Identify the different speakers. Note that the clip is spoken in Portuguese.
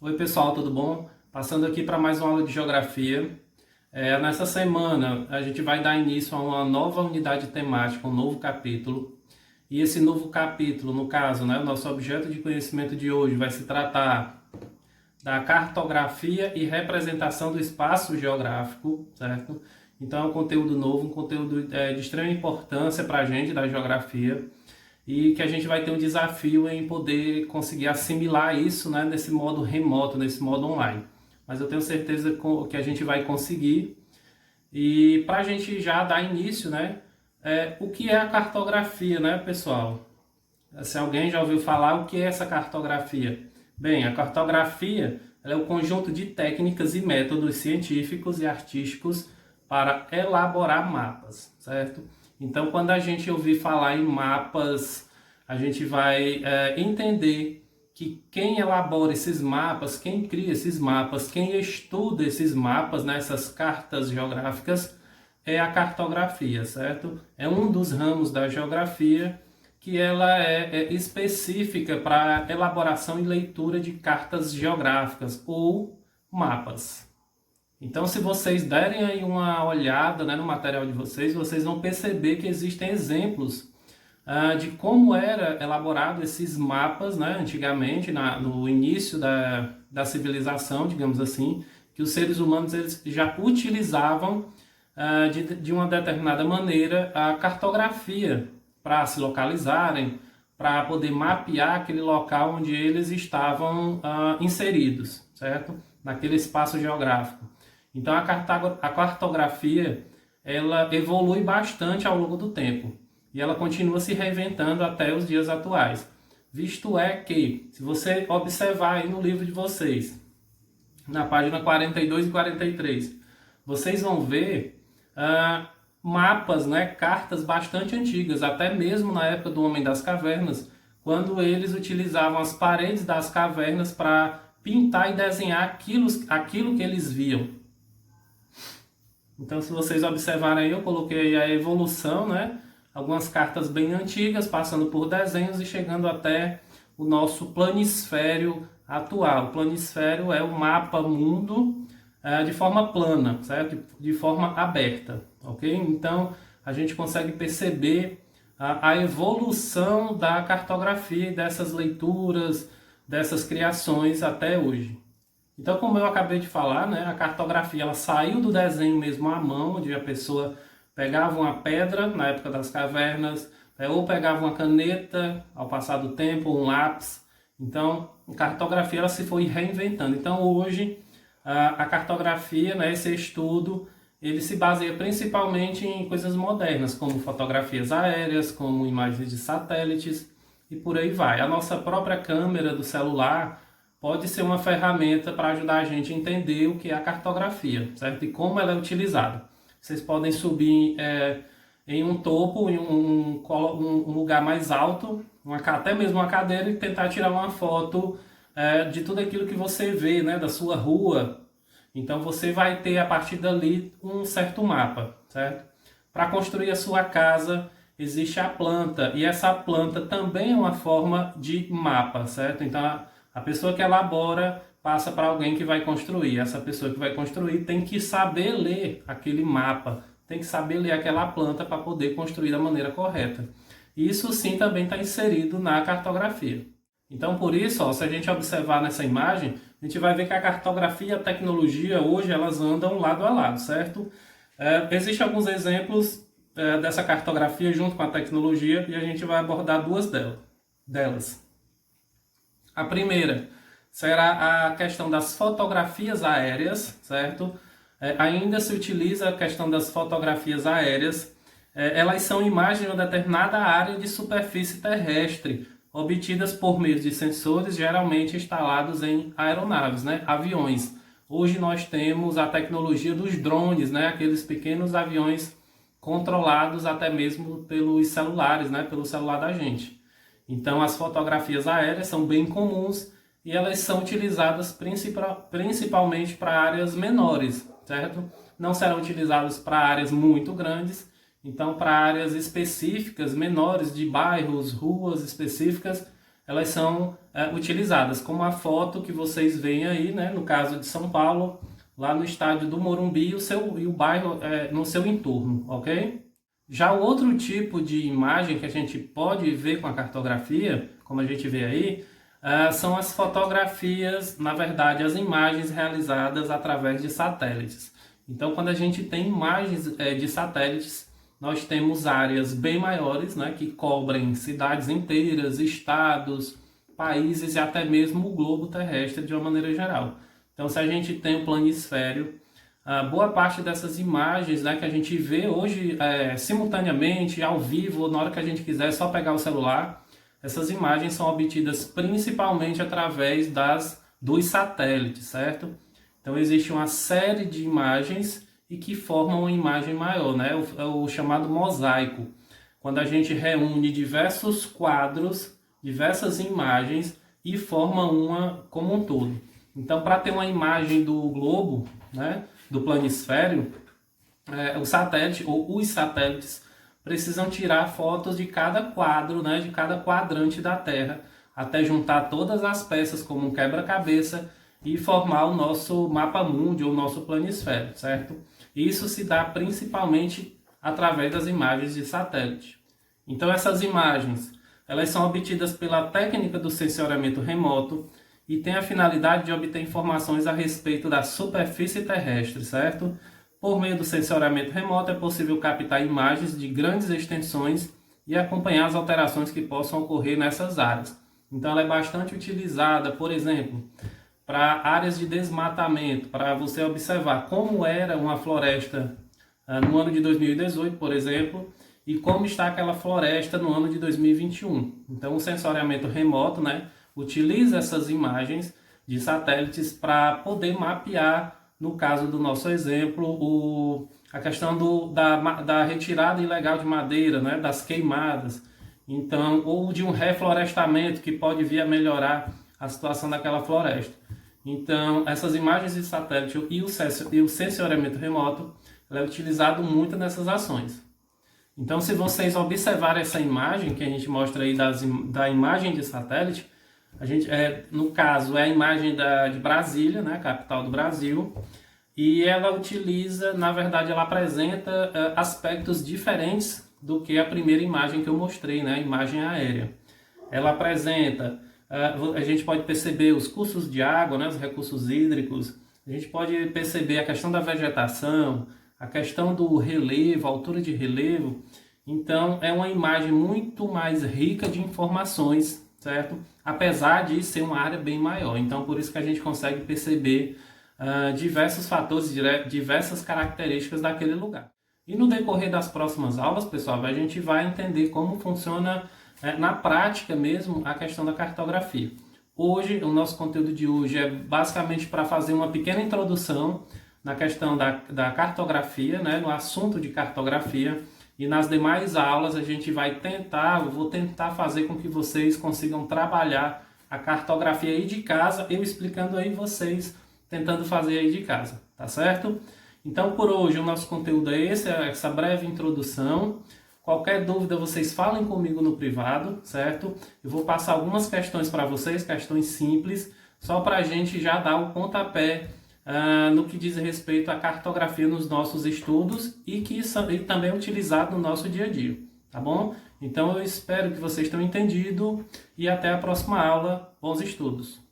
Speaker 1: Oi pessoal, tudo bom? Passando aqui para mais uma aula de geografia. Nessa semana a gente vai dar início a uma nova unidade temática, um novo capítulo. E esse novo capítulo, no caso, né, o nosso objeto de conhecimento de hoje vai se tratar da cartografia e representação do espaço geográfico, certo? Então é um conteúdo novo, um conteúdo de extrema importância para a gente da geografia e que a gente vai ter um desafio em poder conseguir assimilar isso, né, nesse modo remoto, nesse modo online. Mas eu tenho certeza que a gente vai conseguir. E para a gente já dar início, né, o que é a cartografia, né, pessoal? Se alguém já ouviu falar, o que é essa cartografia? Bem, a cartografia ela é o conjunto de técnicas e métodos científicos e artísticos para elaborar mapas, certo? Então, quando a gente ouvir falar em mapas, a gente vai entender que quem elabora esses mapas, quem cria esses mapas, quem estuda esses mapas, nessas cartas geográficas, é a cartografia, certo? É um dos ramos da geografia que ela é específica para elaboração e leitura de cartas geográficas ou mapas. Então, se vocês derem aí uma olhada, né, no material de vocês, vocês vão perceber que existem exemplos de como era elaborado esses mapas, né, antigamente, no início da civilização, digamos assim, que os seres humanos eles já utilizavam de uma determinada maneira a cartografia para se localizarem, para poder mapear aquele local onde eles estavam inseridos, certo? Naquele espaço geográfico. Então a cartografia ela evolui bastante ao longo do tempo e ela continua se reinventando até os dias atuais. Visto é que, se você observar aí no livro de vocês, na página 42 e 43, vocês vão ver mapas, né, cartas bastante antigas, até mesmo na época do Homem das Cavernas, quando eles utilizavam as paredes das cavernas para pintar e desenhar aquilo que eles viam. Então, se vocês observarem aí, eu coloquei a evolução, né, algumas cartas bem antigas, passando por desenhos e chegando até o nosso planisfério atual. O planisfério é o mapa mundo de forma plana, certo? De forma aberta, ok? Então, a gente consegue perceber a evolução da cartografia, dessas leituras, dessas criações até hoje. Então, como eu acabei de falar, né, a cartografia ela saiu do desenho mesmo à mão, onde a pessoa pegava uma pedra na época das cavernas, ou pegava uma caneta ao passar do tempo, um lápis. Então, a cartografia ela se foi reinventando. Então, hoje, a cartografia, né, esse estudo, ele se baseia principalmente em coisas modernas, como fotografias aéreas, como imagens de satélites e por aí vai. A nossa própria câmera do celular pode ser uma ferramenta para ajudar a gente a entender o que é a cartografia, certo? E como ela é utilizada. Vocês podem subir em um topo, em um lugar mais alto, até mesmo uma cadeira, e tentar tirar uma foto de tudo aquilo que você vê, né, da sua rua. Então você vai ter a partir dali um certo mapa, certo? Para construir a sua casa existe a planta e essa planta também é uma forma de mapa, certo? Então a pessoa que elabora passa para alguém que vai construir. Essa pessoa que vai construir tem que saber ler aquele mapa, tem que saber ler aquela planta para poder construir da maneira correta. Isso sim também está inserido na cartografia. Então, por isso, se a gente observar nessa imagem, a gente vai ver que a cartografia e a tecnologia hoje elas andam lado a lado, certo? Existem alguns exemplos dessa cartografia junto com a tecnologia e a gente vai abordar duas delas. A primeira será a questão das fotografias aéreas, certo? Ainda se utiliza a questão das fotografias aéreas. Elas são imagens de uma determinada área de superfície terrestre, obtidas por meio de sensores geralmente instalados em aeronaves, né? Aviões. Hoje nós temos a tecnologia dos drones, né? Aqueles pequenos aviões controlados até mesmo pelos celulares, né? Pelo celular da gente. Então as fotografias aéreas são bem comuns e elas são utilizadas principalmente para áreas menores, certo? Não serão utilizadas para áreas muito grandes. Então, para áreas específicas, menores, de bairros, ruas específicas, elas são utilizadas, como a foto que vocês veem aí, né, no caso de São Paulo, lá no estádio do Morumbi e o bairro no seu entorno, ok? Já o outro tipo de imagem que a gente pode ver com a cartografia, como a gente vê aí, são as fotografias, na verdade, as imagens realizadas através de satélites. Então, quando a gente tem imagens de satélites, nós temos áreas bem maiores, né, que cobrem cidades inteiras, estados, países e até mesmo o globo terrestre de uma maneira geral. Então, se a gente tem o planisfério, boa parte dessas imagens, né, que a gente vê hoje simultaneamente, ao vivo, na hora que a gente quiser, é só pegar o celular, essas imagens são obtidas principalmente através dos satélites, certo? Então existe uma série de imagens e que formam uma imagem maior, né? É o chamado mosaico. Quando a gente reúne diversos quadros, diversas imagens e forma uma como um todo. Então, para ter uma imagem do globo, né, do planisfério, o satélite ou os satélites precisam tirar fotos de cada quadro, né, de cada quadrante da Terra, até juntar todas as peças como um quebra-cabeça e formar o nosso mapa mundi ou o nosso planisfério, certo? Isso se dá principalmente através das imagens de satélite. Então essas imagens, elas são obtidas pela técnica do sensoriamento remoto e tem a finalidade de obter informações a respeito da superfície terrestre, certo? Por meio do sensoriamento remoto é possível captar imagens de grandes extensões e acompanhar as alterações que possam ocorrer nessas áreas. Então ela é bastante utilizada, por exemplo, para áreas de desmatamento, para você observar como era uma floresta no ano de 2018, por exemplo, e como está aquela floresta no ano de 2021. Então o sensoriamento remoto, né, utiliza essas imagens de satélites para poder mapear, no caso do nosso exemplo, a questão da retirada ilegal de madeira, né, das queimadas, então, ou de um reflorestamento que pode vir a melhorar a situação daquela floresta. Então, essas imagens de satélite e o sensoriamento remoto é utilizado muito nessas ações. Então, se vocês observarem essa imagem que a gente mostra aí da imagem de satélite, a gente, no caso, é a imagem de Brasília, né, capital do Brasil, e ela utiliza, na verdade, ela apresenta aspectos diferentes do que a primeira imagem que eu mostrei, né, a imagem aérea. Ela apresenta, a gente pode perceber os cursos de água, né, os recursos hídricos, a gente pode perceber a questão da vegetação, a questão do relevo, a altura de relevo. Então, é uma imagem muito mais rica de informações, certo? Apesar de ser uma área bem maior. Então, por isso que a gente consegue perceber diversos fatores, diversas características daquele lugar. E no decorrer das próximas aulas, pessoal, a gente vai entender como funciona na prática mesmo a questão da cartografia. Hoje, o nosso conteúdo de hoje é basicamente para fazer uma pequena introdução na questão da cartografia, né, no assunto de cartografia. E nas demais aulas eu vou tentar fazer com que vocês consigam trabalhar a cartografia aí de casa, eu explicando aí vocês tentando fazer aí de casa, tá certo? Então por hoje o nosso conteúdo é essa breve introdução. Qualquer dúvida vocês falem comigo no privado, certo? Eu vou passar algumas questões para vocês, questões simples, só para a gente já dar o pontapé no que diz respeito à cartografia nos nossos estudos e que também é utilizado no nosso dia a dia, tá bom? Então eu espero que vocês tenham entendido e até a próxima aula. Bons estudos!